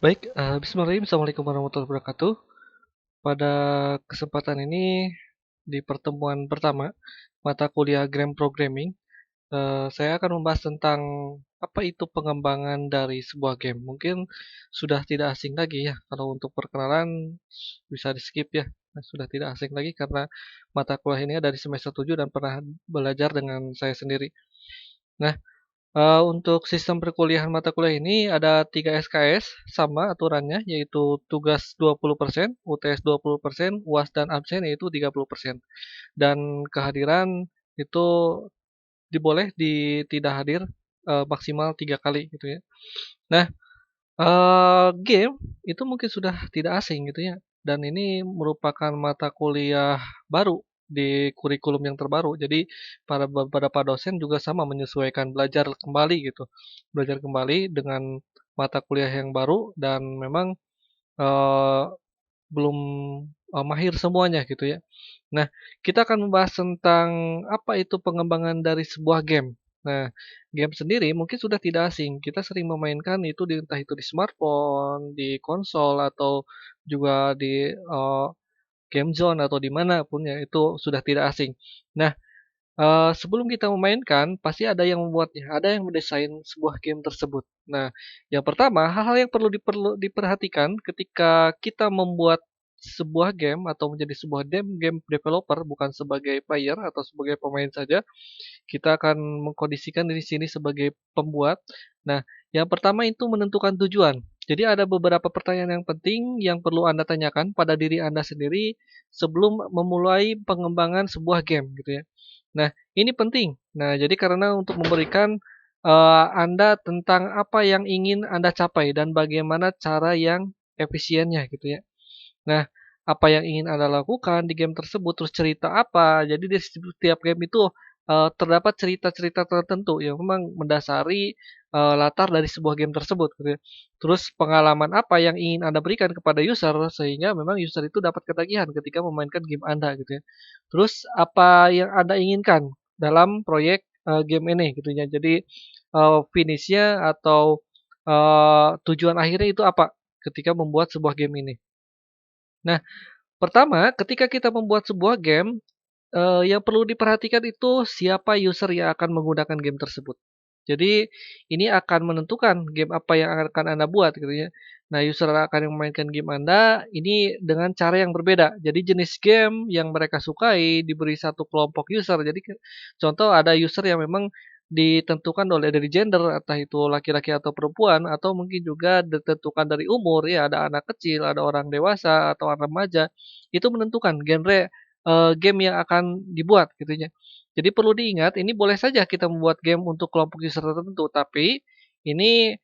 Baik, bismillahirrahmanirrahim. Assalamualaikum warahmatullahi wabarakatuh. Pada kesempatan ini, di pertemuan pertama mata kuliah Game Programming, saya akan membahas tentang apa itu pengembangan dari sebuah game. Mungkin sudah tidak asing lagi ya, kalau untuk perkenalan bisa di-skip ya. Nah, sudah tidak asing lagi karena mata kuliah ini dari semester 7 dan pernah belajar dengan saya sendiri. Nah, untuk sistem perkuliahan mata kuliah ini ada 3 SKS, sama aturannya yaitu tugas 20%, UTS 20%, UAS dan absen yaitu 30%. Dan kehadiran itu tidak hadir, maksimal 3 kali gitu ya. Nah, game itu mungkin sudah tidak asing gitu ya, dan ini merupakan mata kuliah baru di kurikulum yang terbaru. Jadi beberapa dosen juga sama menyesuaikan belajar kembali gitu, belajar kembali dengan mata kuliah yang baru dan memang, eee, belum, mahir semuanya gitu ya. Nah, kita akan membahas tentang apa itu pengembangan dari sebuah game. Nah, game sendiri mungkin sudah tidak asing, kita sering memainkan itu entah itu di smartphone, di konsol, atau juga di, game zone atau di mana pun ya, itu sudah tidak asing. Nah, sebelum kita memainkan, pasti ada yang membuatnya, ada yang mendesain sebuah game tersebut. Nah, yang pertama, hal-hal yang perlu diperhatikan ketika kita membuat sebuah game atau menjadi sebuah game developer, bukan sebagai player atau sebagai pemain saja, kita akan mengkondisikan diri sini sebagai pembuat. Nah, yang pertama itu menentukan tujuan. Jadi ada beberapa pertanyaan yang penting yang perlu Anda tanyakan pada diri Anda sendiri sebelum memulai pengembangan sebuah game gitu ya. Nah, ini penting. Nah, jadi karena untuk memberikan, Anda tentang apa yang ingin Anda capai dan bagaimana cara yang efisiennya gitu ya. Nah, apa yang ingin Anda lakukan di game tersebut, terus cerita apa. Jadi di setiap game itu, terdapat cerita-cerita tertentu yang memang mendasari, latar dari sebuah game tersebut gitu ya. Terus pengalaman apa yang ingin Anda berikan kepada user, sehingga memang user itu dapat ketagihan ketika memainkan game Anda gitu ya. Terus apa yang Anda inginkan dalam proyek, game ini gitu ya. Jadi, finish-nya atau, tujuan akhirnya itu apa ketika membuat sebuah game ini. Nah, pertama, ketika kita membuat sebuah game, yang perlu diperhatikan itu siapa user yang akan menggunakan game tersebut. Jadi, ini akan menentukan game apa yang akan Anda buat gitu ya. Nah, user akan memainkan game Anda ini dengan cara yang berbeda. Jadi jenis game yang mereka sukai diberi satu kelompok user. Jadi contoh ada user yang memang ditentukan oleh dari gender, entah itu laki-laki atau perempuan, atau mungkin juga ditentukan dari umur ya, ada anak kecil, ada orang dewasa atau orang remaja. Itu menentukan genre game yang akan dibuat gitu ya. Jadi perlu diingat ini boleh saja kita membuat game untuk kelompok user tertentu, tapi ini,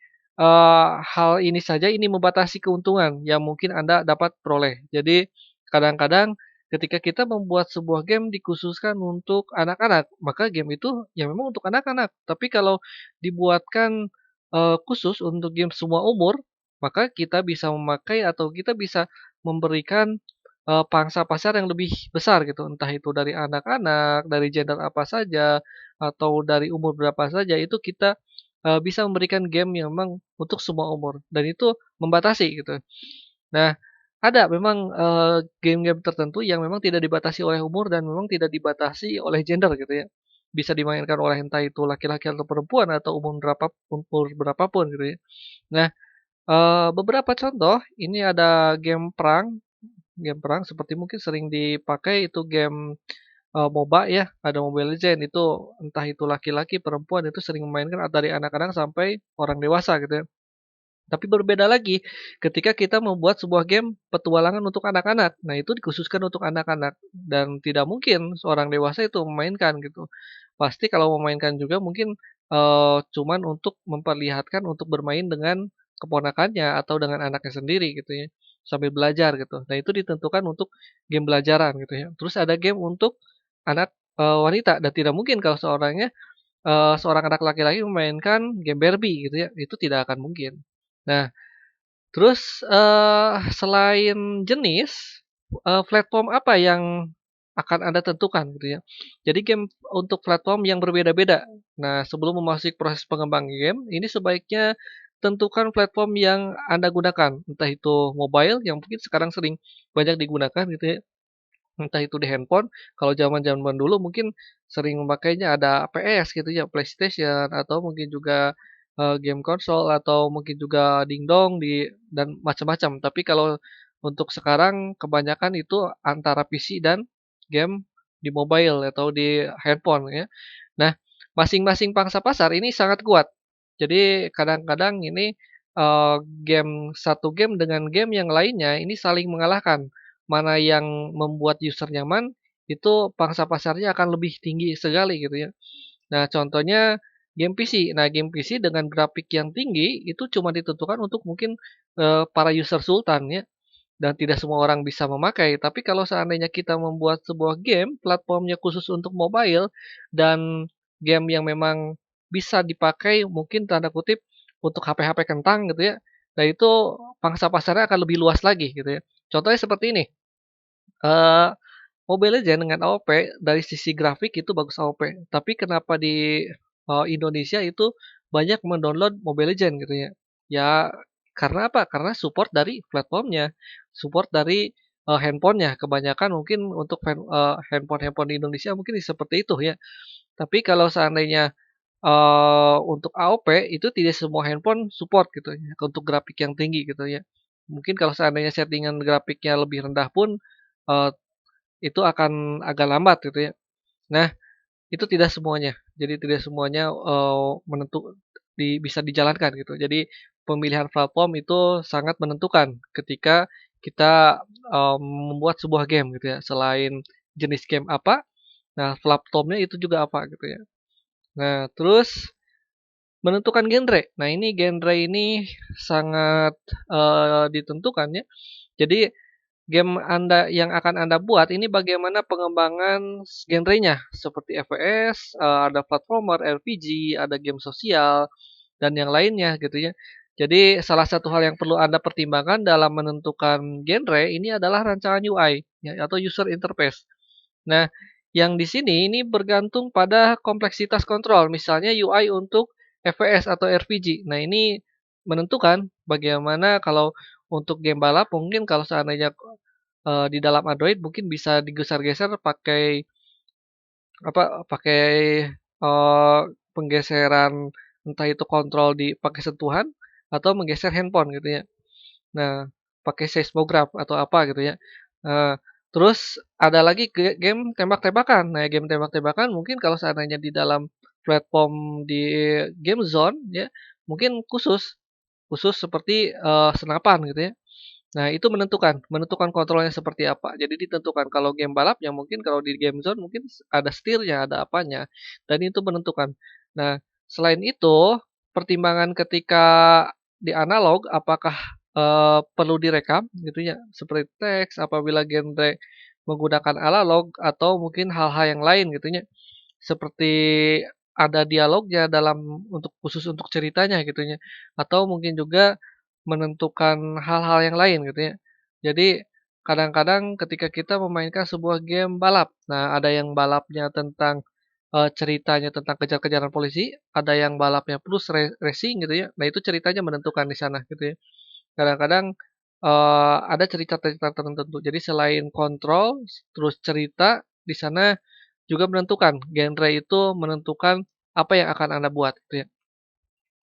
hal ini saja ini membatasi keuntungan yang mungkin Anda dapat peroleh. Jadi kadang-kadang ketika kita membuat sebuah game dikhususkan untuk anak-anak, maka game itu ya memang untuk anak-anak. Tapi kalau dibuatkan, khusus untuk game semua umur, maka kita bisa memakai atau kita bisa memberikan pangsa pasar yang lebih besar gitu, entah itu dari anak-anak, dari gender apa saja, atau dari umur berapa saja, itu kita, bisa memberikan game yang memang untuk semua umur, dan itu membatasi gitu. Nah, ada memang, game-game tertentu yang memang tidak dibatasi oleh umur dan memang tidak dibatasi oleh gender gitu ya. Bisa dimainkan oleh entah itu laki-laki atau perempuan atau umur berapapun gitu ya. Nah, beberapa contoh, ini ada game perang seperti mungkin sering dipakai itu game, MOBA ya, ada Mobile Legends itu entah itu laki-laki, perempuan itu sering memainkan dari anak-anak sampai orang dewasa gitu ya. Tapi berbeda lagi ketika kita membuat sebuah game petualangan untuk anak-anak. Nah, itu dikhususkan untuk anak-anak dan tidak mungkin seorang dewasa itu memainkan gitu. Pasti kalau memainkan juga mungkin, cuman untuk memperlihatkan untuk bermain dengan keponakannya atau dengan anaknya sendiri gitu ya, sambil belajar gitu. Nah, itu ditentukan untuk game belajaran gitu ya. Terus ada game untuk anak, wanita dan tidak mungkin kalau seorang anak laki-laki memainkan game Barbie gitu ya, itu tidak akan mungkin. Nah, terus, selain jenis, platform apa yang akan Anda tentukan gitu ya. Jadi game untuk platform yang berbeda-beda. Nah, sebelum memasuki proses pengembang game, ini sebaiknya tentukan platform yang Anda gunakan, entah itu mobile yang mungkin sekarang sering banyak digunakan gitu ya, entah itu di handphone. Kalau zaman-zaman dulu mungkin sering memakainya ada PS gitu ya, PlayStation atau mungkin juga, game konsol atau mungkin juga dingdong dan macam-macam. Tapi kalau untuk sekarang kebanyakan itu antara PC dan game di mobile atau di handphone ya. Nah, masing-masing pangsa pasar ini sangat kuat. Jadi kadang-kadang ini, satu game dengan game yang lainnya ini saling mengalahkan. Mana yang membuat user nyaman, itu pangsa pasarnya akan lebih tinggi sekali gitu ya. Nah, contohnya game PC. Nah, game PC dengan grafik yang tinggi itu cuma ditentukan untuk mungkin, para user sultan ya, dan tidak semua orang bisa memakai. Tapi kalau seandainya kita membuat sebuah game, platformnya khusus untuk mobile dan game yang memang bisa dipakai mungkin tanda kutip untuk HP-HP kentang gitu ya. Nah, itu pangsa pasarnya akan lebih luas lagi gitu ya. Contohnya seperti ini. Eee, Mobile Legends dengan AOV dari sisi grafik itu bagus AOV, tapi kenapa di, Indonesia itu banyak mendownload Mobile Legends gitu ya. Ya karena apa? Karena support dari platformnya, support dari, handphone-nya. Kebanyakan mungkin untuk handphone-handphone di Indonesia mungkin seperti itu ya. Tapi kalau seandainya, untuk AOV itu tidak semua handphone support gitu ya, untuk grafik yang tinggi gitu ya. Mungkin kalau seandainya settingan grafiknya lebih rendah pun, eee itu akan agak lambat gitu ya. Nah, itu tidak semuanya. Jadi tidak semuanya, bisa dijalankan gitu. Jadi pemilihan platform itu sangat menentukan ketika kita, membuat sebuah game gitu ya. Selain jenis game apa, nah platformnya itu juga apa gitu ya. Nah, terus menentukan genre. Nah, ini genre ini sangat, ditentukan ya. Jadi game Anda yang akan Anda buat ini bagaimana pengembangan genrenya, seperti FPS, ada platformer, RPG, ada game sosial, dan yang lainnya gitu ya. Jadi salah satu hal yang perlu Anda pertimbangkan dalam menentukan genre ini adalah rancangan UI ya, atau user interface. Nah, yang di sini ini bergantung pada kompleksitas kontrol, misalnya UI untuk FPS atau RPG. Nah, ini menentukan bagaimana kalau untuk game balap mungkin kalau seandainya di dalam Android mungkin bisa digeser-geser pakai pakai, penggeseran entah itu kontrol pakai sentuhan atau menggeser handphone gitu ya. Nah, pakai seismograph atau apa gitu ya. Terus ada lagi game tembak-tembakan. Nah, game tembak-tembakan mungkin kalau seandainya di dalam platform di game zone ya, mungkin khusus khusus seperti, senapan gitu ya. Nah, itu menentukan kontrolnya seperti apa. Jadi ditentukan kalau game balap ya mungkin kalau di game zone mungkin ada setirnya, ada apanya, dan itu menentukan. Nah, selain itu, pertimbangan ketika di analog apakah, perlu direkam gitu ya, seperti teks apabila genre menggunakan analog atau mungkin hal-hal yang lain gitu ya, seperti ada dialognya khusus untuk ceritanya gitu ya, atau mungkin juga menentukan hal-hal yang lain gitu ya. Jadi kadang-kadang ketika kita memainkan sebuah game balap, nah ada yang balapnya tentang, ceritanya tentang kejar-kejaran polisi, ada yang balapnya plus racing gitu ya. Nah itu ceritanya menentukan di sana gitu ya. Kadang-kadang, ada cerita-cerita tertentu. Jadi selain kontrol, terus cerita, di sana juga menentukan, genre itu menentukan apa yang akan Anda buat gitu ya.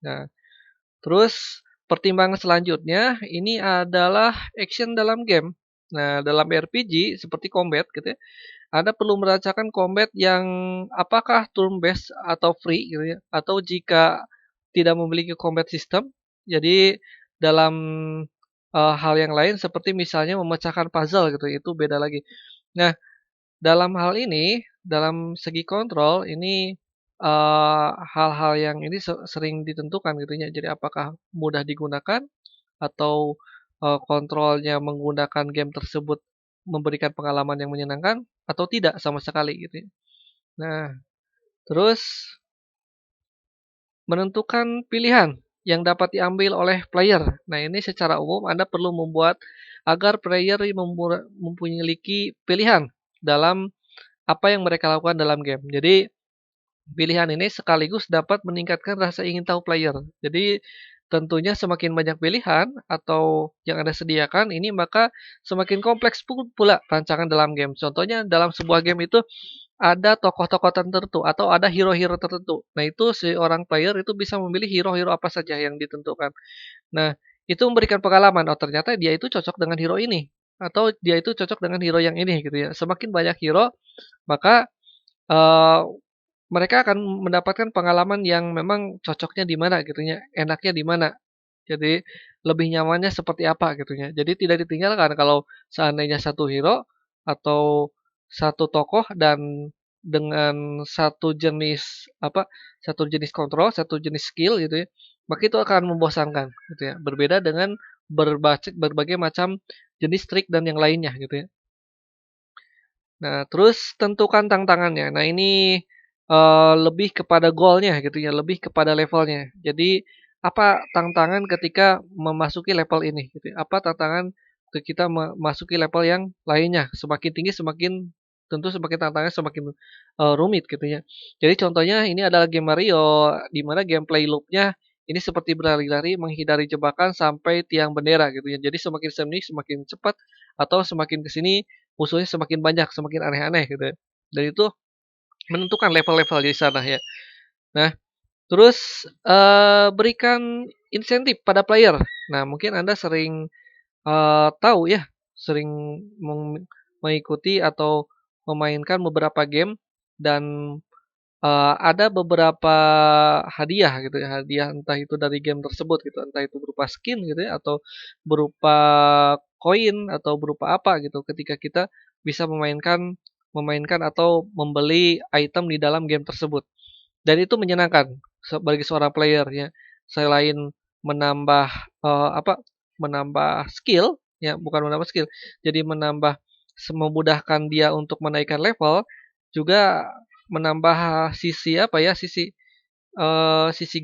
Nah, terus pertimbangan selanjutnya ini adalah action dalam game. Nah, dalam RPG seperti combat gitu ya, Anda perlu merasakan combat yang apakah turn based atau free gitu ya, atau jika tidak memiliki combat system, jadi dalam, hal yang lain seperti misalnya memecahkan puzzle gitu, itu beda lagi. Nah, dalam hal ini, dalam segi kontrol ini, hal-hal yang ini sering ditentukan gitu ya. Jadi apakah mudah digunakan atau, kontrolnya menggunakan game tersebut memberikan pengalaman yang menyenangkan atau tidak sama sekali gitu ya. Nah, terus menentukan pilihan yang dapat diambil oleh player. Nah, ini secara umum Anda perlu membuat agar player memiliki pilihan dalam apa yang mereka lakukan dalam game. Jadi pilihan ini sekaligus dapat meningkatkan rasa ingin tahu player. Jadi tentunya semakin banyak pilihan atau yang Anda sediakan ini maka semakin kompleks pula rancangan dalam game. Contohnya dalam sebuah game itu ada tokoh-tokoh tertentu atau ada hero-hero tertentu. Nah, itu si orang player itu bisa memilih hero-hero apa saja yang ditentukan. Nah, itu memberikan pengalaman, oh ternyata dia itu cocok dengan hero ini atau dia itu cocok dengan hero yang ini gitu ya. Semakin banyak hero, maka eee, mereka akan mendapatkan pengalaman yang memang cocoknya di mana gitu ya, enaknya di mana. Jadi lebih nyamannya seperti apa gitu ya. Jadi tidak ditinggalkan kalau seandainya satu hero atau satu tokoh dan dengan satu jenis apa, satu jenis kontrol, satu jenis skill gitu ya, maka itu akan membosankan gitu ya. Berbeda dengan berbagai macam jenis trik dan yang lainnya gitu ya. Nah, terus tentukan tantangannya. Nah, ini, lebih kepada goal-nya gitu ya, lebih kepada levelnya. Jadi, apa tantangan ketika memasuki level ini gitu ya, apa tantangan kita memasuki level yang lainnya. Semakin tinggi semakin tentu semakin tantangannya semakin, rumit gitu ya. Jadi contohnya ini adalah game Mario, di mana gameplay loop-nya ini seperti berlari-lari menghindari jebakan sampai tiang bendera gitu ya. Jadi semakin seni semakin cepat atau semakin ke sini musuhnya semakin banyak, semakin aneh-aneh gitu ya. Dan itu menentukan level-level di sana ya. Nah, terus, berikan insentif pada player. Nah, mungkin Anda sering, tahu ya, sering mengikuti atau memainkan beberapa game dan ada beberapa hadiah gitu ya, hadiah entah itu dari game tersebut gitu, entah itu berupa skin gitu ya, atau berupa koin, atau berupa apa gitu, ketika kita bisa memainkan memainkan atau membeli item di dalam game tersebut. Dan itu menyenangkan bagi seorang player ya. Selain menambah, apa, menambah skill ya, bukan menambah skill, jadi menambah memudahkan dia untuk menaikkan level, juga menambah sisi apa ya, sisi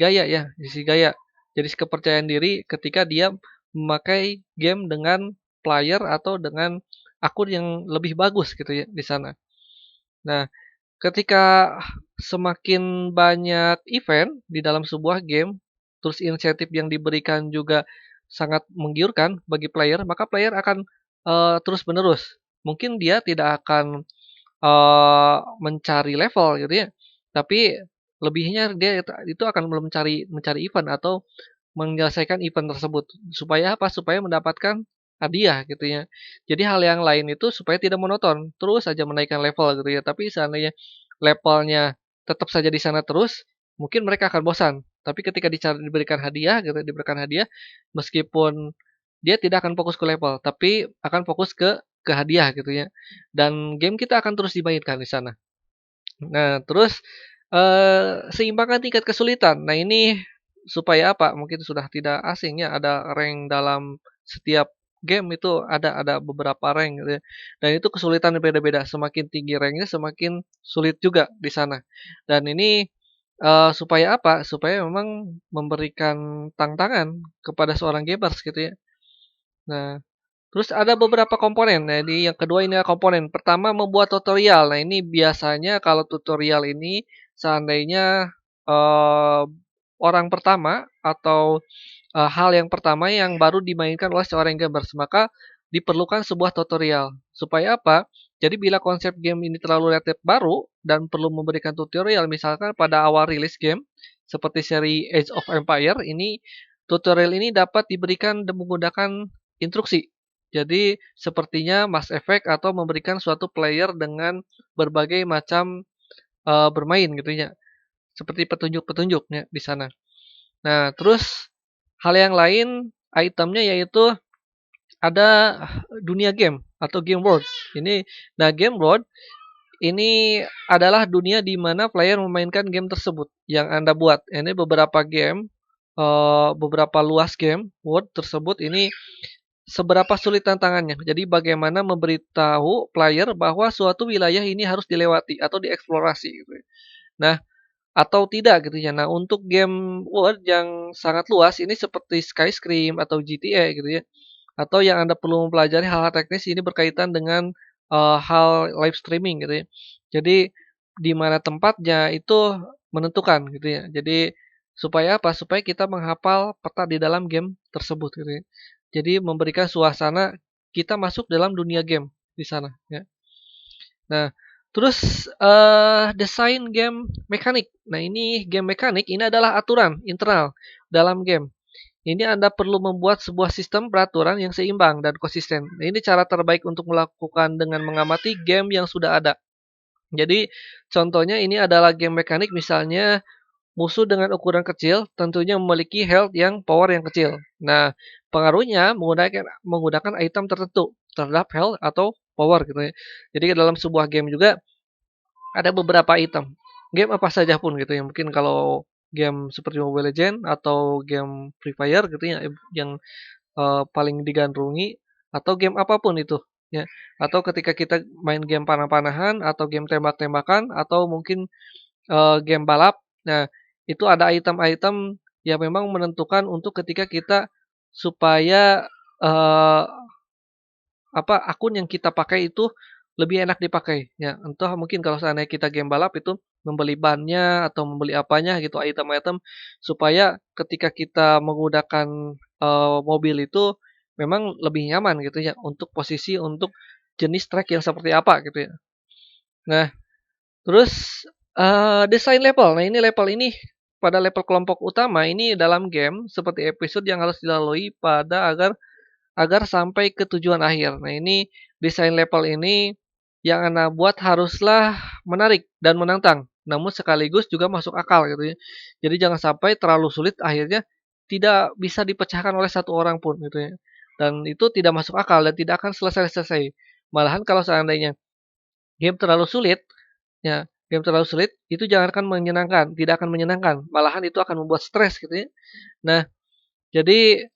gaya ya, sisi gaya. Jadi kepercayaan diri ketika dia memakai game dengan player atau dengan akun yang lebih bagus gitu ya di sana. Nah, ketika semakin banyak event di dalam sebuah game, terus insentif yang diberikan juga sangat menggiurkan bagi player, maka player akan, terus-menerus. Mungkin dia tidak akan mencari level gitu ya. Tapi lebihnya dia itu akan mencari mencari event atau menyelesaikan event tersebut. Supaya apa? Supaya mendapatkan hadiah gitu ya. Jadi hal yang lain itu supaya tidak monoton, terus saja menaikkan level gitu ya. Tapi seandainya levelnya tetap saja di sana terus, mungkin mereka akan bosan. Tapi ketika diberikan hadiah gitu, diberikan hadiah, meskipun dia tidak akan fokus ke level, tapi akan fokus ke hadiah gitu ya. Dan game kita akan terus dimainkan di sana. Nah, terus, seimbangkan tingkat kesulitan. Nah, ini supaya apa, mungkin sudah tidak asing ya, ada rank dalam setiap game itu ada beberapa rank gitu ya. Dan itu kesulitan beda-beda, semakin tinggi ranknya semakin sulit juga di sana. Dan ini, supaya apa, supaya memang memberikan tantangan kepada seorang gamers gitu ya. Nah, terus ada beberapa komponen. Nah, di yang kedua ini adalah komponen. Pertama membuat tutorial. Nah, ini biasanya kalau tutorial ini seandainya, eee, orang pertama atau, hal yang pertama yang baru dimainkan oleh seorang gamers, maka diperlukan sebuah tutorial. Supaya apa? Jadi bila konsep game ini terlalu relatif baru dan perlu memberikan tutorial, misalkan pada awal rilis game, seperti seri Age of Empire ini, tutorial ini dapat diberikan menggunakan instruksi. Jadi sepertinya Mass Effect atau memberikan suatu player dengan berbagai macam, bermain gitu ya, seperti petunjuk-petunjuknya di sana. Nah, terus hal yang lain itemnya yaitu ada dunia game atau game world. Game world ini adalah dunia di mana player memainkan game tersebut yang Anda buat. Ini beberapa game, beberapa luas game world tersebut ini seberapa sulit tantangannya. Jadi bagaimana memberitahu player bahwa suatu wilayah ini harus dilewati atau dieksplorasi gitu ya. Nah, atau tidak gitu ya. Nah, untuk game world yang sangat luas ini seperti Skyscrim atau GTA gitu ya. Atau yang Anda perlu mempelajari hal-hal teknis ini berkaitan dengan, hal live streaming gitu ya. Jadi di mana tempatnya itu menentukan gitu ya. Jadi Supaya apa? Supaya kita menghafal peta di dalam game tersebut gitu ya. Jadi memberikan suasana kita masuk dalam dunia game di sana ya. Nah, terus desain game mekanik. Nah, ini game mekanik ini adalah aturan internal dalam game. Ini Anda perlu membuat sebuah sistem peraturan yang seimbang dan konsisten. Nah, ini cara terbaik untuk melakukan dengan mengamati game yang sudah ada. Jadi, contohnya ini adalah game mekanik misalnya musuh dengan ukuran kecil tentunya memiliki health yang power yang kecil. Nah, pengaruhnya menggunakan item tertentu terhadap health atau power gitu ya. Jadi dalam sebuah game juga ada beberapa item. Game apa saja pun gitu ya. Mungkin kalau game seperti Mobile Legends atau game Free Fire gitu ya yang paling digandrungi atau game apapun itu ya. Atau ketika kita main game panah-panahan atau game tembak-tembakan atau mungkin game balap. Nah, itu ada item-item yang memang menentukan untuk ketika kita supaya akun yang kita pakai itu lebih enak dipakai ya. Entah mungkin kalau seandainya kita game balap itu membeli bannya atau membeli apanya gitu item-item supaya ketika kita menggunakan mobil itu memang lebih nyaman gitu ya untuk posisi untuk jenis track yang seperti apa gitu ya. Nah, terus desain level. Nah, ini level ini pada level kelompok utama ini dalam game seperti episode yang harus dilalui pada agar agar sampai ke tujuan akhir. Nah, ini desain level ini yang Anda buat haruslah menarik dan menantang, namun sekaligus juga masuk akal gitu ya. Jadi jangan sampai terlalu sulit akhirnya tidak bisa dipecahkan oleh satu orang pun gitu ya. Dan itu tidak masuk akal dan tidak akan selesai-selesai. Malahan kalau seandainya game terlalu sulit, ya, game terlalu sulit itu jangankan menyenangkan, tidak akan menyenangkan, malahan itu akan membuat stres gitu ya. Nah, jadi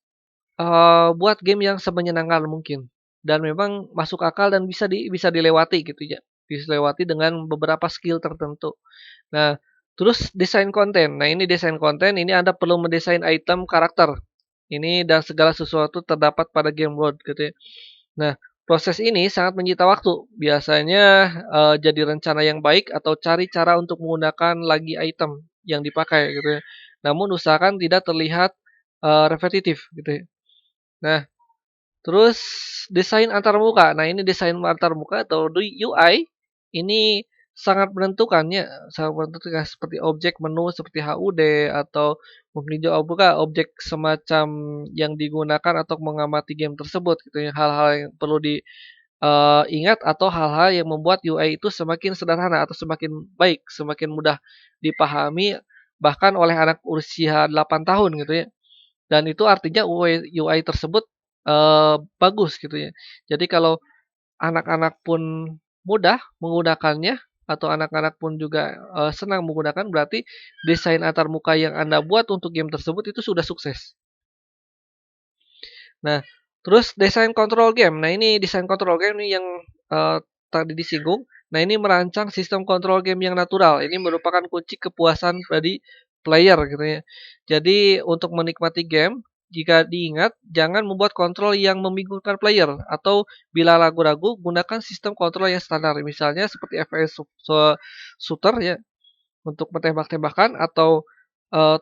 buat game yang semenyenangkan mungkin dan memang masuk akal dan bisa dilewati gitu ya. Bisa dilewati dengan beberapa skill tertentu. Nah, terus desain konten. Nah, ini desain konten ini Anda perlu mendesain item karakter. Ini dan segala sesuatu terdapat pada game world gitu ya. Nah, proses ini sangat menyita waktu. Biasanya jadi rencana yang baik atau cari cara untuk menggunakan lagi item yang dipakai gitu ya. Namun usahakan tidak terlihat repetitif gitu ya. Nah, terus desain antarmuka. Nah, ini desain antarmuka atau UI ini sangat menentukan ya, sangat menentukan seperti objek menu seperti HUD atau mungkin juga objek semacam yang digunakan atau mengamati game tersebut gitu ya. Hal-hal yang perlu ingat atau hal-hal yang membuat UI itu semakin sederhana atau semakin baik, semakin mudah dipahami bahkan oleh anak usia 8 tahun gitu ya. Dan itu artinya UI tersebut, bagus gitu ya. Jadi kalau anak-anak pun mudah menggunakannya atau anak-anak pun juga, senang menggunakan berarti desain antarmuka yang Anda buat untuk game tersebut itu sudah sukses. Nah, terus desain kontrol game. Nah, ini desain kontrol game ini yang, tadi disinggung. Nah, ini merancang sistem kontrol game yang natural. Ini merupakan kunci kepuasan dari player gitu ya. Jadi untuk menikmati game, jika diingat jangan membuat kontrol yang membingungkan player atau bila ragu-ragu gunakan sistem kontrol yang standar. Misalnya seperti FPS shooter ya untuk menembak-tembakan atau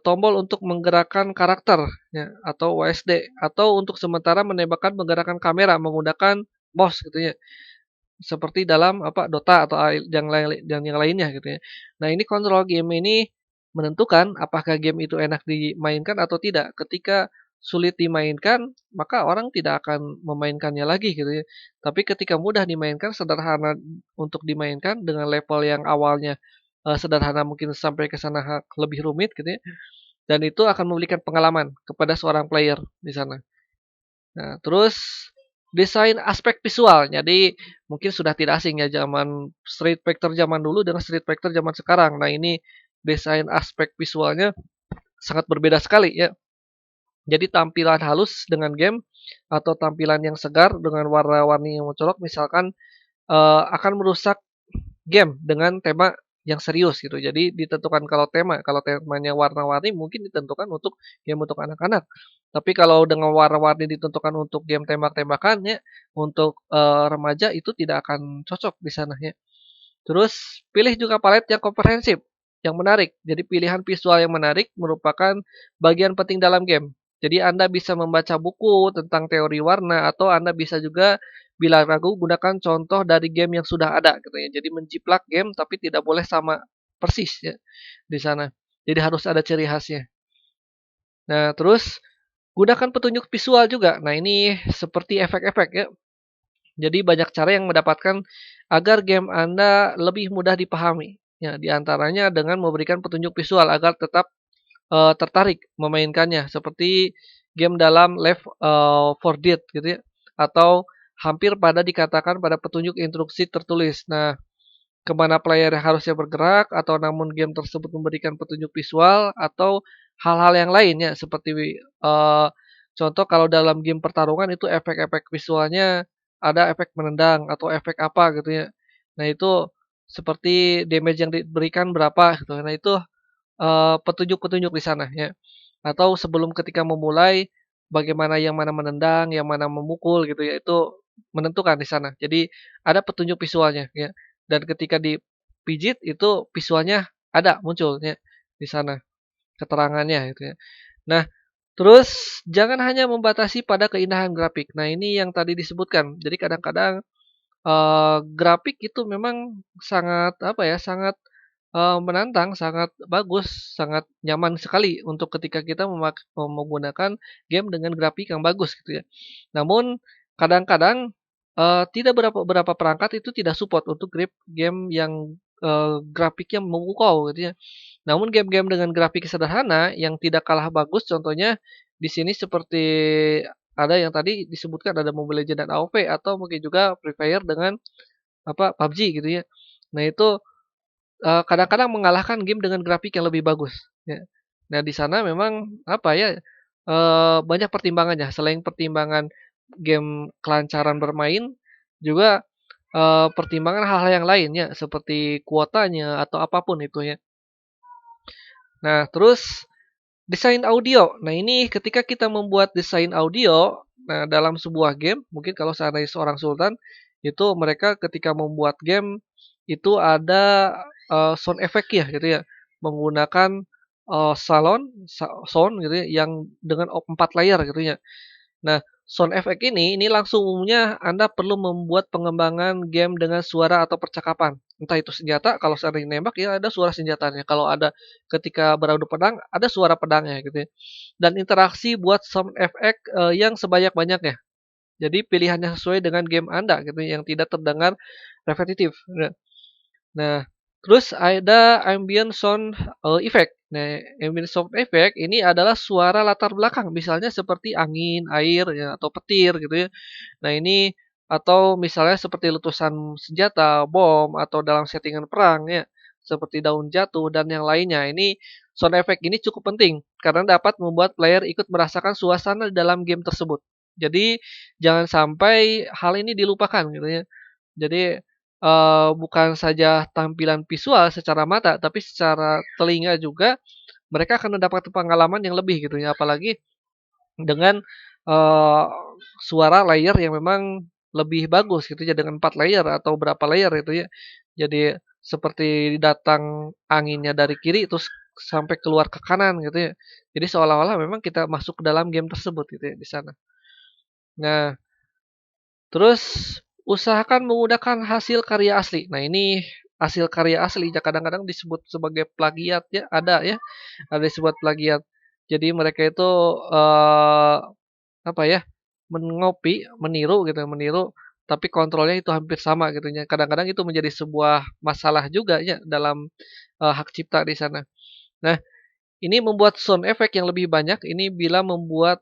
tombol untuk menggerakkan karakter ya atau WSD atau untuk sementara menembakkan menggerakkan kamera menggunakan mouse gitu ya. Seperti dalam Dota atau yang lainnya gitu ya. Nah, ini kontrol game ini menentukan apakah game itu enak dimainkan atau tidak. Ketika sulit dimainkan, maka orang tidak akan memainkannya lagi gitu ya. Tapi ketika mudah dimainkan, sederhana untuk dimainkan dengan level yang awalnya sederhana mungkin sampai ke sana lebih rumit gitu ya. Dan itu akan memberikan pengalaman kepada seorang player di sana. Nah, terus desain aspek visual. Jadi mungkin sudah tidak asing ya zaman Street Fighter zaman dulu dengan Street Fighter zaman sekarang. Nah, ini desain aspek visualnya sangat berbeda sekali ya. Jadi tampilan halus dengan game atau tampilan yang segar dengan warna-warni yang mencolok misalkan akan merusak game dengan tema yang serius gitu. Jadi ditentukan kalau temanya warna-warni mungkin ditentukan untuk game untuk anak-anak. Tapi kalau dengan warna-warni ditentukan untuk game tembak-tembakan ya, untuk remaja itu tidak akan cocok di sana ya. Terus pilih juga palet yang komprehensif. yang menarik. Jadi pilihan visual yang menarik merupakan bagian penting dalam game. Jadi Anda bisa membaca buku tentang teori warna atau Anda bisa juga bila ragu gunakan contoh dari game yang sudah ada gitu ya. Jadi menjiplak game tapi tidak boleh sama persis ya di sana. Jadi harus ada ciri khasnya. Nah, terus gunakan petunjuk visual juga. Nah, ini seperti efek-efek ya. Jadi banyak cara yang mendapatkan agar game Anda lebih mudah dipahami. Ya, di antaranya dengan memberikan petunjuk visual agar tetap tertarik memainkannya. Seperti game dalam Left 4 Dead gitu ya. Atau hampir pada dikatakan pada petunjuk instruksi tertulis. Nah, kemana player harusnya bergerak atau namun game tersebut memberikan petunjuk visual atau hal-hal yang lainnya seperti contoh kalau dalam game pertarungan itu efek-efek visualnya ada efek menendang atau efek apa gitu ya. Nah itu seperti damage yang diberikan berapa gitu. Nah itu petunjuk-petunjuk di sana ya. Atau sebelum ketika memulai bagaimana yang mana menendang, yang mana memukul gitu ya, itu menentukan di sana. Jadi ada petunjuk visualnya ya. Dan ketika dipijit itu visualnya ada muncul ya di sana keterangannya gitu ya. Nah, terus jangan hanya membatasi pada keindahan grafik. Nah, ini yang tadi disebutkan. Jadi kadang-kadang grafik itu memang sangat apa ya, sangat menantang, sangat bagus, sangat nyaman sekali untuk ketika kita menggunakan game dengan grafik yang bagus gitu ya. Namun kadang-kadang, tidak beberapa perangkat itu tidak support untuk game yang, grafiknya memukau gitu ya. Namun game-game dengan grafik sederhana yang tidak kalah bagus contohnya di sini seperti ada yang tadi disebutkan ada Mobile Legends dan AoV atau mungkin juga Free Fire dengan apa, PUBG gitu ya. Nah itu kadang-kadang mengalahkan game dengan grafik yang lebih bagus, ya. Nah, di sana memang apa ya, banyak pertimbangannya. Selain pertimbangan game kelancaran bermain, juga, pertimbangan hal-hal yang lainnya seperti kuotanya atau apapun itu ya. Nah, terus desain audio. Nah, ini ketika kita membuat desain audio, nah dalam sebuah game, mungkin kalau seandainya seorang sultan, itu mereka ketika membuat game, itu ada, sound effect ya gitu ya, menggunakan, sound gitu ya, yang dengan 4 layer gitu ya. Nah, sound effect ini langsung umumnya Anda perlu membuat pengembangan game dengan suara atau percakapan. Entah itu senjata, kalau sering nembak ya ada suara senjatanya, kalau ada ketika beradu pedang, ada suara pedangnya gitu ya. Dan interaksi buat sound effect, yang sebanyak-banyaknya. Jadi pilihannya sesuai dengan game Anda gitu, yang tidak terdengar repetitif. Nah, terus ada ambient sound, effect. Nah, ambient sound effect ini adalah suara latar belakang, misalnya seperti angin, air, ya, atau petir gitu ya. Nah, ini atau misalnya seperti letusan senjata, bom, atau dalam settingan perang ya, seperti daun jatuh dan yang lainnya. Ini sound effect ini cukup penting karena dapat membuat player ikut merasakan suasana di dalam game tersebut. Jadi jangan sampai hal ini dilupakan gitu ya. Jadi bukan saja tampilan visual secara mata, tapi secara telinga juga mereka akan mendapat pengalaman yang lebih gitu ya, apalagi dengan, eee, suara layer yang memang lebih bagus gitu ya, dengan 4 layer atau berapa layer itu ya. Jadi seperti datang anginnya dari kiri terus sampai keluar ke kanan gitu ya. Jadi seolah-olah memang kita masuk ke dalam game tersebut gitu ya, di sana. Nah, terus usahakan menggunakan hasil karya asli. Nah, ini hasil karya asli ya kadang-kadang disebut sebagai plagiat ya, ada disebut plagiat. Jadi mereka itu, apa ya, meniru gitu, meniru, tapi kontrolnya itu hampir sama gitu ya. Kadang-kadang itu menjadi sebuah masalah juga ya dalam, hak cipta di sana. Nah, ini membuat sound effect yang lebih banyak ini bila membuat,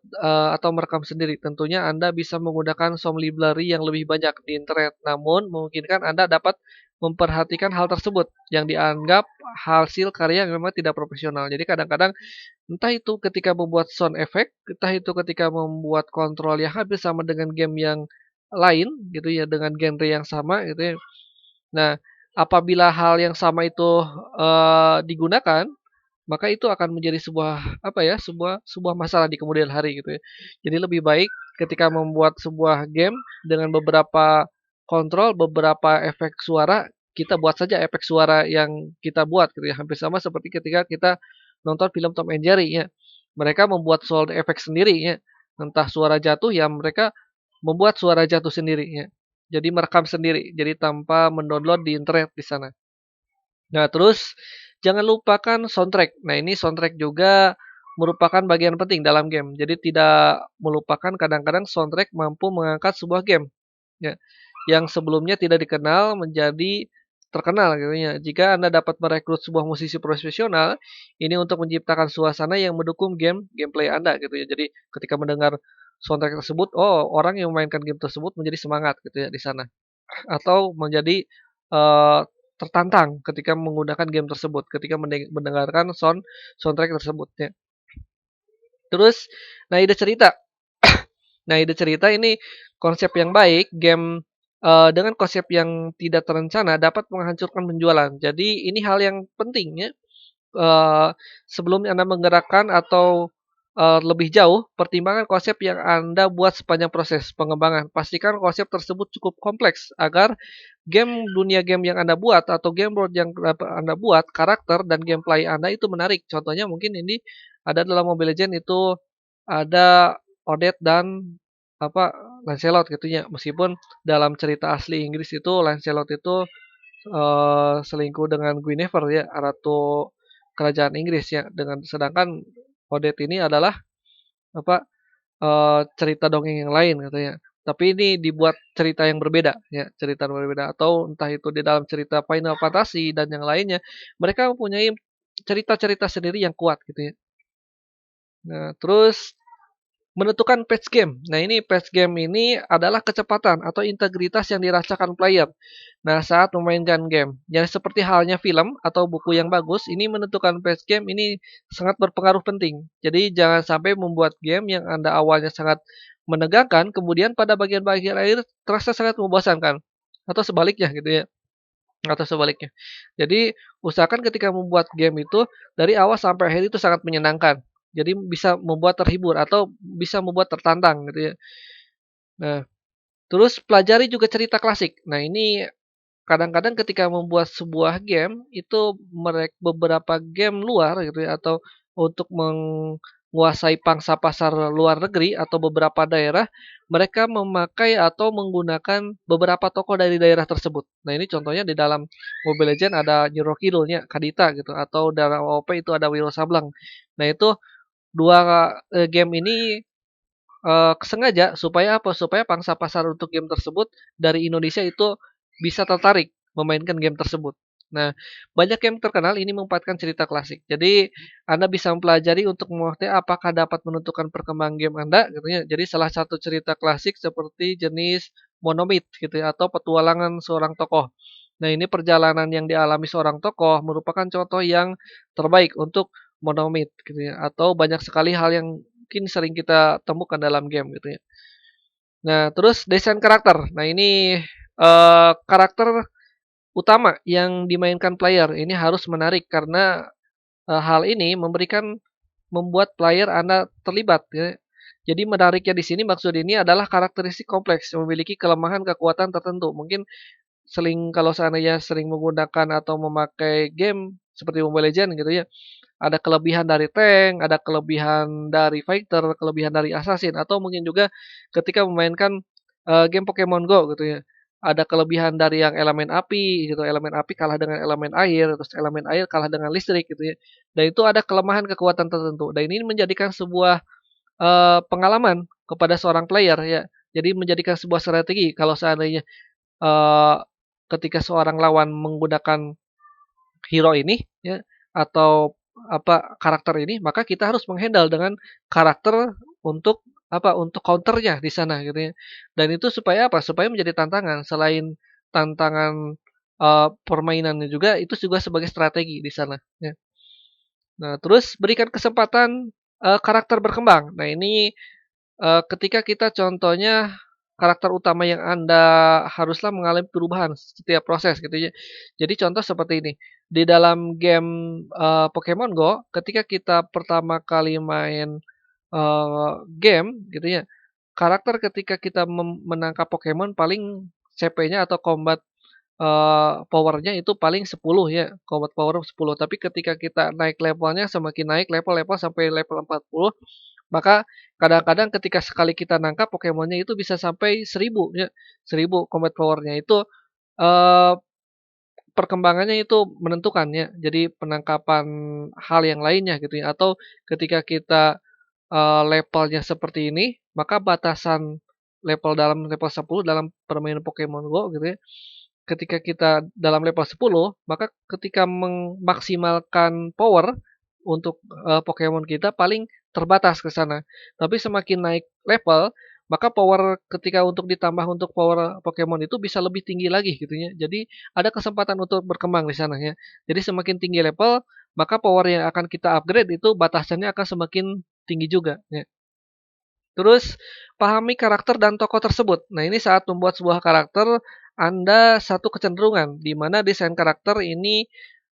atau merekam sendiri. Tentunya Anda bisa menggunakan sound library yang lebih banyak di internet, namun memungkinkan Anda dapat memperhatikan hal tersebut yang dianggap hasil karya yang memang tidak profesional. Jadi kadang-kadang entah itu ketika membuat sound effect, entah itu ketika membuat kontrol yang hampir sama dengan game yang lain gitu ya, dengan genre yang sama gitu ya. Nah, apabila hal yang sama itu, digunakan maka itu akan menjadi sebuah, apa ya, sebuah masalah di kemudian hari gitu ya. Jadi lebih baik ketika membuat sebuah game dengan beberapa kontrol, beberapa efek suara, kita buat saja efek suara yang kita buat gitu ya. Hampir sama seperti ketika kita nonton film Tom and Jerry ya. Mereka membuat sound effect sendiri ya. Entah suara jatuh ya mereka membuat suara jatuh sendiri ya. Jadi merekam sendiri, jadi tanpa mendownload di internet di sana. Nah, terus jangan lupakan soundtrack. Nah, ini soundtrack juga merupakan bagian penting dalam game. Jadi tidak melupakan kadang-kadang soundtrack mampu mengangkat sebuah game ya, yang sebelumnya tidak dikenal menjadi terkenal gitu ya. Jika Anda dapat merekrut sebuah musisi profesional, ini untuk menciptakan suasana yang mendukung gameplay Anda gitu ya. Jadi ketika mendengar soundtrack tersebut, oh orang yang memainkan game tersebut menjadi semangat gitu ya di sana. Atau menjadi, tertantang ketika menggunakan game tersebut, ketika mendengarkan soundtrack tersebut ya. Terus, nah ide cerita. Nah ide cerita ini konsep yang baik, game, dengan konsep yang tidak terencana dapat menghancurkan penjualan. Jadi ini hal yang penting ya. Eee, Sebelum Anda menggerakkan atau, lebih jauh, pertimbangkan konsep yang Anda buat sepanjang proses pengembangan. Pastikan konsep tersebut cukup kompleks agar dunia game yang Anda buat atau game world yang Anda buat, karakter dan gameplay Anda itu menarik. Contohnya mungkin ini ada dalam Mobile Legends itu ada Odette dan apa, Lancelot gitu ya. Meskipun dalam cerita asli Inggris itu Lancelot itu selingkuh dengan Guinevere ya, ratu kerajaan Inggris ya, sedangkan Odette ini adalah apa, cerita dongeng yang lain gitu ya. Tapi ini dibuat cerita yang berbeda ya, cerita yang berbeda atau entah itu di dalam cerita Final Fantasy dan yang lainnya, mereka mempunyai cerita-cerita sendiri yang kuat gitu ya. Nah, terus menentukan patch game. Nah, ini patch game ini adalah kecepatan atau integritas yang dirasakan player. Nah, saat memainkan game. Yang seperti halnya film atau buku yang bagus, ini menentukan patch game ini sangat berpengaruh penting. Jadi, jangan sampai membuat game yang Anda awalnya sangat menegangkan, kemudian pada bagian-bagian akhir terasa sangat membosankan. Atau sebaliknya gitu ya. Atau sebaliknya. Jadi, usahakan ketika membuat game itu, dari awal sampai akhir itu sangat menyenangkan. Jadi bisa membuat terhibur atau bisa membuat tertantang gitu ya. Nah, terus pelajari juga cerita klasik. Nah, ini kadang-kadang ketika membuat sebuah game itu beberapa game luar gitu ya atau untuk menguasai pangsa pasar luar negeri atau beberapa daerah, mereka memakai atau menggunakan beberapa tokoh dari daerah tersebut. Nah, ini contohnya di dalam Mobile Legends ada Nyi Kidulnya, Kadita gitu atau dalam AoP itu ada Wiro Sableng. Nah, itu dua game ini sengaja supaya apa? Supaya pangsa pasar untuk game tersebut dari Indonesia itu bisa tertarik memainkan game tersebut. Nah, banyak game terkenal ini memanfaatkan cerita klasik. Jadi, Anda bisa mempelajari untuk mengerti apakah dapat menentukan perkembangan game Anda gitu ya. Jadi salah satu cerita klasik seperti jenis monomyth gitu ya atau petualangan seorang tokoh. Nah, ini perjalanan yang dialami seorang tokoh merupakan contoh yang terbaik untuk monomyth gitu ya atau banyak sekali hal yang mungkin sering kita temukan dalam game gitu ya. Nah, terus desain karakter. Nah, ini karakter utama yang dimainkan player ini harus menarik karena hal ini membuat player Anda terlibat ya. Jadi menariknya di sini maksud ini adalah karakteristik kompleks yang memiliki kelemahan kekuatan tertentu. Mungkin kalau seandainya sering menggunakan atau memakai game seperti Mobile Legends gitu ya, ada kelebihan dari tank, ada kelebihan dari fighter, kelebihan dari assassin, atau mungkin juga ketika memainkan, game Pokemon Go gitu ya. Ada kelebihan dari yang elemen api gitu, elemen api kalah dengan elemen air, terus elemen air kalah dengan listrik gitu ya. Dan itu ada kelemahan kekuatan tertentu, dan ini menjadikan sebuah, pengalaman kepada seorang player ya. Jadi menjadikan sebuah strategi kalau seandainya, eee, ketika seorang lawan menggunakan hero ini ya, atau karakter ini, maka kita harus menghandle dengan karakter untuk untuk counternya di sana gitu ya. Dan itu supaya apa? Supaya menjadi tantangan. Selain tantangan, permainannya juga, itu juga sebagai strategi di sana ya. Nah, terus berikan kesempatan, karakter berkembang. Nah, ini ketika kita contohnya karakter utama yang Anda haruslah mengalami perubahan setiap proses gitu ya. Jadi contoh seperti ini, di dalam game, Pokemon Go ketika kita pertama kali main, game gitu ya, karakter ketika kita menangkap Pokemon paling CP-nya atau combat power-nya itu paling 10 ya, combat power 10. Tapi ketika kita naik levelnya semakin naik level-level sampai level 40, maka kadang-kadang ketika sekali kita nangkap Pokemonnya itu bisa sampai 1000 ya, 1000 combat power-nya itu, eee, perkembangannya itu menentukan ya. Jadi penangkapan hal yang lainnya gitu ya, atau ketika kita, levelnya seperti ini, maka batasan level 10 dalam permainan Pokemon Go gitu ya, ketika kita dalam level 10, maka ketika memaksimalkan power untuk, Pokemon kita paling terbatas ke sana. Tapi semakin naik level, maka power ketika untuk ditambah untuk power Pokemon itu bisa lebih tinggi lagi gitu ya. Jadi ada kesempatan untuk berkembang di sana ya. Jadi semakin tinggi level, maka power yang akan kita upgrade itu batasannya akan semakin tinggi juga ya. Terus pahami karakter dan tokoh tersebut. Nah, ini saat membuat sebuah karakter, Anda satu kecenderungan di mana desain karakter ini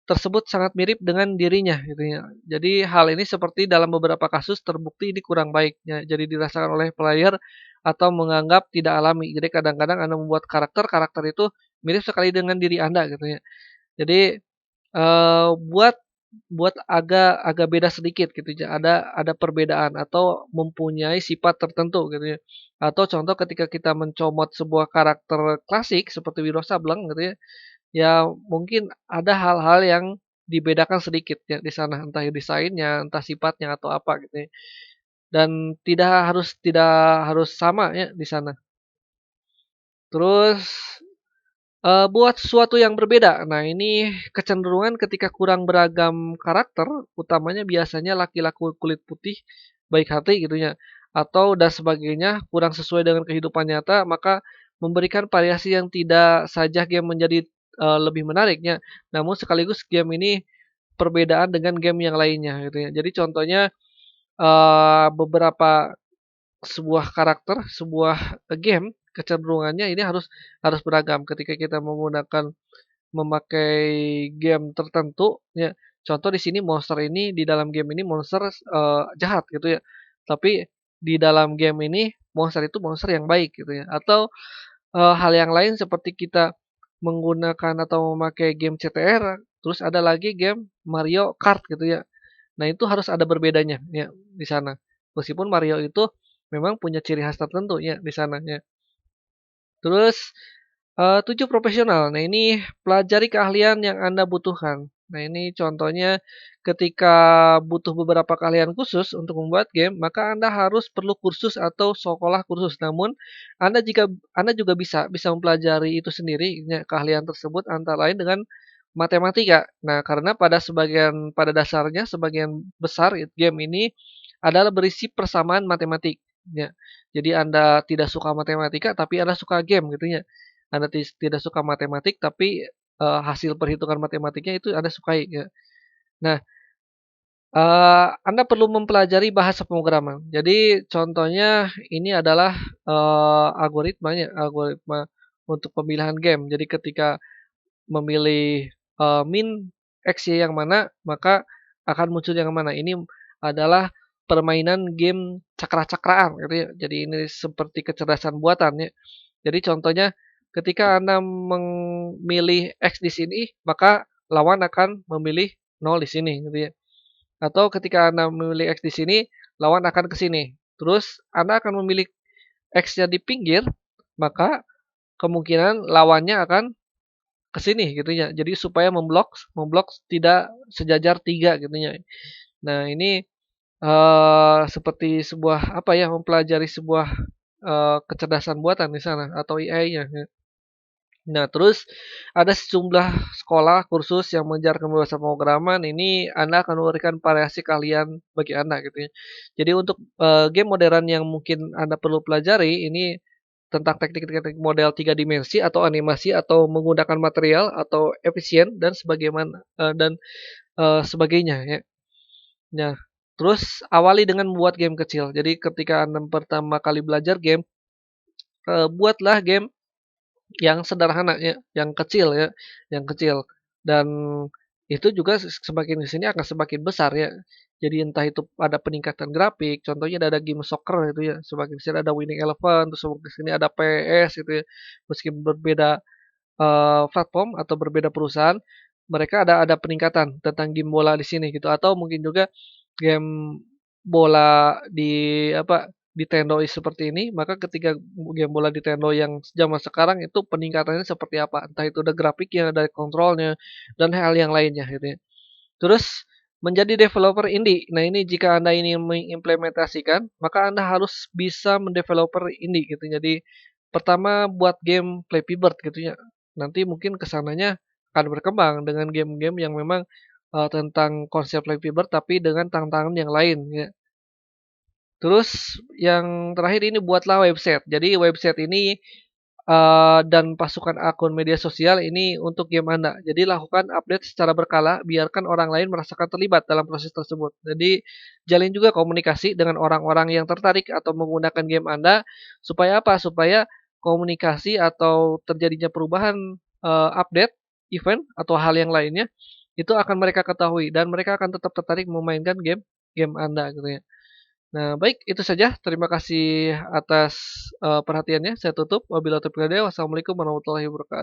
tersebut sangat mirip dengan dirinya gitu ya. Jadi hal ini seperti dalam beberapa kasus terbukti ini kurang baik ya. Jadi dirasakan oleh player atau menganggap tidak alami. Jadi kadang-kadang Anda membuat karakter itu mirip sekali dengan diri Anda gitu ya. Jadi buat buat agak agak beda sedikit gitu ya, ada perbedaan atau mempunyai sifat tertentu gitu ya. Atau contoh ketika kita mencomot sebuah karakter klasik seperti Wiro Sableng gitu ya, ya mungkin ada hal-hal yang dibedakan sedikit ya di sana, entah desainnya, entah sifatnya atau apa gitu ya. Dan tidak harus sama ya di sana. Terus buat sesuatu yang berbeda. Nah, ini kecenderungan ketika kurang beragam karakter, utamanya biasanya laki-laki kulit putih, baik hati gitu ya, atau dan sebagainya, kurang sesuai dengan kehidupan nyata, maka memberikan variasi yang tidak saja game menjadi, lebih menariknya, namun sekaligus game ini perbedaan dengan game yang lainnya gitu ya. Jadi contohnya, beberapa sebuah karakter, sebuah game, kecenderungannya ini harus harus beragam ketika kita memakai game tertentu ya. Contoh di sini monster ini di dalam game ini monster, jahat gitu ya. Tapi di dalam game ini monster itu monster yang baik gitu ya. Atau, hal yang lain seperti kita menggunakan atau memakai game CTR, terus ada lagi game Mario Kart gitu ya. Nah, itu harus ada berbedanya ya di sana. Meskipun Mario itu memang punya ciri khas tertentu ya di sana ya. Terus, 7 profesional. Nah, ini pelajari keahlian yang Anda butuhkan. Nah, ini contohnya ketika butuh beberapa keahlian khusus untuk membuat game, maka Anda harus perlu kursus atau sekolah kursus. Namun, Anda juga bisa mempelajari itu sendiri ya, keahlian tersebut antara lain dengan matematika. Nah, karena pada dasarnya sebagian besar game ini adalah berisi persamaan matematik, ya. Jadi Anda tidak suka matematika, tapi Anda suka game gitu ya. Anda tidak suka matematik, tapi, hasil perhitungan matematiknya itu Anda sukai ya. Nah, Anda perlu mempelajari bahasa pemrograman. Jadi contohnya ini adalah, algoritma untuk pemilihan game. Jadi ketika memilih, min, X, Y yang mana, maka akan muncul yang mana. Ini adalah permainan game cakra-cakraan gitu ya. Jadi ini seperti kecerdasan buatan ya. Jadi contohnya ketika Anda memilih X di sini, maka lawan akan memilih nol di sini gitu ya. Atau ketika Anda memilih X di sini, lawan akan ke sini. Terus Anda akan memilih X-nya di pinggir, maka kemungkinan lawannya akan ke sini gitu ya. Jadi supaya memblok memblok tidak sejajar 3 gitu ya. Nah ini, seperti sebuah apa ya, mempelajari sebuah, kecerdasan buatan di sana atau AI-nya ya. Nah terus ada sejumlah sekolah, kursus yang mengajarkan bahasa pemrograman, ini Anda akan memberikan variasi keahlian bagi Anda gitu ya. Jadi untuk, game modern yang mungkin Anda perlu pelajari ini tentang teknik-teknik model 3 dimensi atau animasi atau menggunakan material atau efisien dan sebagainya ya. Nah, terus awali dengan membuat game kecil. Jadi ketika Anda pertama kali belajar game, buatlah game yang sederhana ya, yang kecil ya, yang kecil. Dan itu juga semakin ke sini akan semakin besar ya. Jadi entah itu ada peningkatan grafik, contohnya ada game soccer itu ya, semakin ke sini ada Winning Eleven, terus semakin ke sini ada PS gitu ya. Meskipun berbeda platform atau berbeda perusahaan, mereka ada peningkatan tentang game bola di sini gitu, atau mungkin juga game bola di apa, di Tendo seperti ini, maka ketika game bola di Tendo yang zaman sekarang itu peningkatannya seperti apa, entah itu ada grafiknya, ada kontrolnya, dan hal yang lainnya gitu ya. Terus menjadi developer indie. Nah, ini jika Anda ini mengimplementasikan, maka Anda harus bisa mendeveloper indie gitu. Jadi pertama buat game Flappy Bird gitu ya. Nanti mungkin kesananya akan berkembang dengan game-game yang memang, tentang konsep Flappy Bird tapi dengan tantangan yang lain ya. Terus yang terakhir ini buatlah website. Jadi website ini dan pasukan akun media sosial ini untuk game Anda. Jadi lakukan update secara berkala, biarkan orang lain merasakan terlibat dalam proses tersebut. Jadi jalin juga komunikasi dengan orang-orang yang tertarik atau menggunakan game Anda, supaya apa? Supaya komunikasi atau terjadinya perubahan, update, event, atau hal yang lainnya, itu akan mereka ketahui dan mereka akan tetap tertarik memainkan game game Anda gitu ya. Nah, baik itu saja. Terima kasih atas, perhatiannya. Saya tutup. Wabillahi taufiq wal hidayah. Wassalamualaikum warahmatullahi wabarakatuh.